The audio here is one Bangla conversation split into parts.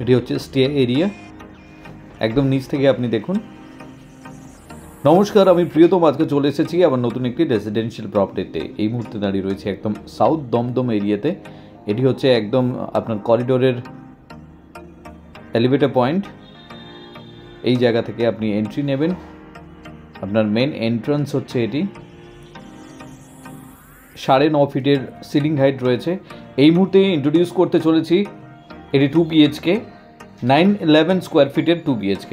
এটি হচ্ছে স্টে এরিয়া, একদম নিচ থেকে আপনি দেখুন। নমস্কার, আমি প্রিয়তম আজকে চলে এসেছি আবার নতুন একটি রেসিডেন্সিয়াল প্রপার্টিতে। এই মুহূর্তে দাঁড়িয়ে রয়েছে একদম সাউথ দমদম এরিয়াতে। এটি হচ্ছে একদম আপনার করিডোরের এলিভেটর পয়েন্ট। এই জায়গা থেকে আপনি এন্ট্রি নেবেন। আপনার মেন এন্ট্রান্স হচ্ছে এটি। 9.5 ফিটের সিলিং হাইট রয়েছে। এই মুহূর্তে ইন্ট্রোডিউস করতে চলেছি এটি 2 BHK 911 স্কোয়ার ফিটের 2 BHK।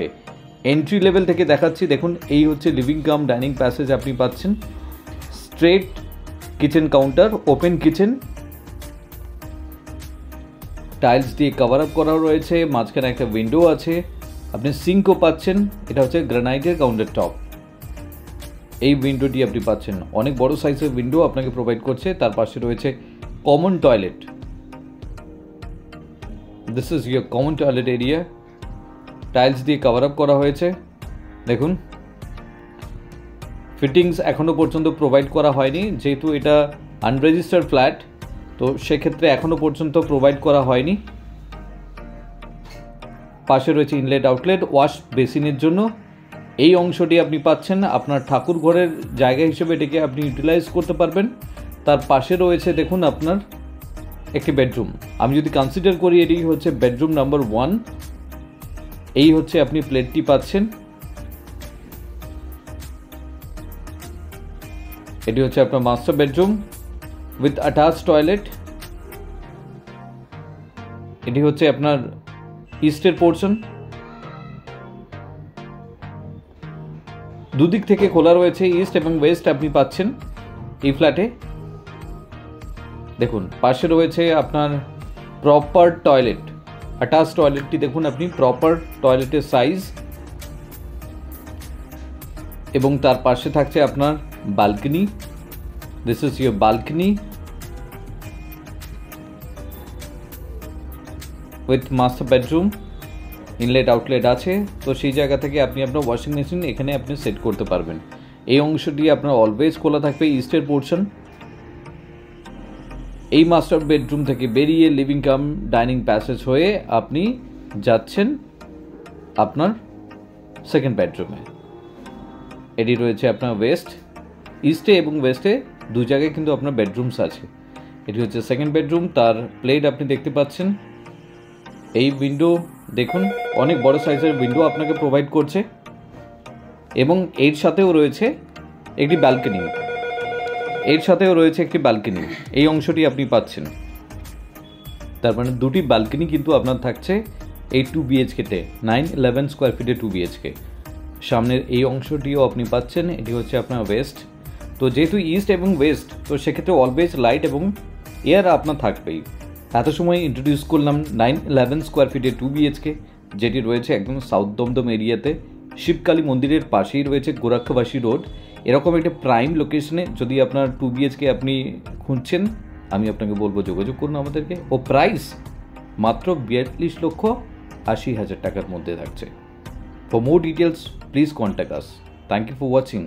এন্ট্রি লেভেল থেকে দেখাচ্ছি, দেখুন এই হচ্ছে লিভিং কাম ডাইনিং প্যাসেজ আপনি পাচ্ছেন। Straight kitchen counter, open kitchen, tiles দিয়ে কভার আপ করা রয়েছে, মাঝখানে একটা উইন্ডো আছে, আপনি সিঙ্কও পাচ্ছেন। এটা হচ্ছে গ্রানাইটের কাউন্টার টপ। এই উইন্ডোটি আপনি পাচ্ছেন, অনেক বড় সাইজের উইন্ডো আপনাকে প্রোভাইড করছে। তার পাশে রয়েছে common toilet. This is your common toilet area, tiles দিয়ে কভার আপ করা হয়েছে। দেখুন ফিটিংস এখনও পর্যন্ত প্রোভাইড করা হয়নি, যেহেতু এটা আনরেজিস্টার্ড ফ্ল্যাট, তো সেক্ষেত্রে এখনও পর্যন্ত প্রোভাইড করা হয়নি। পাশে রয়েছে ইনলেট আউটলেট ওয়াশ বেসিনের জন্য। এই অংশটি আপনি পাচ্ছেন আপনার ঠাকুর ঘরের জায়গা হিসেবে এটাকে আপনি ইউটিলাইজ করতে পারবেন। তার পাশে রয়েছে দেখুন আপনার একটি বেডরুম। আমি যদি কনসিডার করি এটি হচ্ছে বেডরুম নাম্বার 1। এই হচ্ছে আপনি প্লেটটি পাচ্ছেন। এটি হচ্ছে আপনার master bedroom with attach toilet. এটি হচ্ছে আপনার ইস্টের পোর্শন। দুদিক থেকে খোলা রয়েছে, ইস্ট এবং ওয়েস্ট আপনি পাচ্ছেন এই ফ্ল্যাটে। দেখুন পাশে রয়েছে আপনার প্রপার টয়লেট, অ্যাটাচ টয়লেটটি দেখুন আপনি, প্রপার টয়লেটের সাইজ, এবং তার পাশে থাকছে আপনার balcony. This is your balcony with master bedroom, inlet outlet আছে। তো সেই জায়গা থেকে আপনি আপনার ওয়াশিং মেশিন এখানে আপনি সেট করতে পারবেন। এই অংশটি আপনার অলওয়েজ খোলা থাকবে, ইস্টের পোর্শন। এই মাস্টার বেডরুম থেকে বেরিয়ে লিভিং কাম ডাইনিং প্যাসেজ হয়ে আপনি যাচ্ছেন আপনার সেকেন্ড বেডরুমে। এটি রয়েছে আপনার ওয়েস্ট, ইস্টে এবং ওয়েস্টে দু জায়গায় কিন্তু আপনার বেডরুমস আছে। এটি হচ্ছে সেকেন্ড বেডরুম। তার প্লেট আপনি দেখতে পাচ্ছেন। এই উইন্ডো দেখুন, অনেক বড় সাইজের উইন্ডো আপনাকে প্রোভাইড করছে, এবং এর সাথেও রয়েছে একটি ব্যালকনি। এই অংশটি আপনি পাচ্ছেন। তার মানে দুটি ব্যালকনি কিন্তু আপনার থাকছে এই 2 BHK-তে, 911 স্কোয়ার ফিটে 2 BHK। সামনের এই অংশটিও আপনি পাচ্ছেন। এটি হচ্ছে আপনার ওয়েস্ট। তো যেহেতু ইস্ট এবং ওয়েস্ট, তো সেক্ষেত্রে অলওয়েজ লাইট এবং এয়ার আপনার থাকবেই। এত সময় ইন্ট্রোডিউস করলাম 911 স্কোয়ার ফিটে 2 BHK, যেটি রয়েছে একদম সাউথ দমদম এরিয়াতে। শিবকালী মন্দিরের পাশেই রয়েছে গোরাক্ষবাসী রোড। এরকম একটা প্রাইম লোকেশনে যদি আপনার 2 BHK আপনি খুঁজছেন, আমি আপনাকে বলবো যোগাযোগ করুন আমাদেরকে। ও প্রাইস মাত্র 42,80,000 টাকার মধ্যে থাকছে। For more details please contact us. Thank you for watching.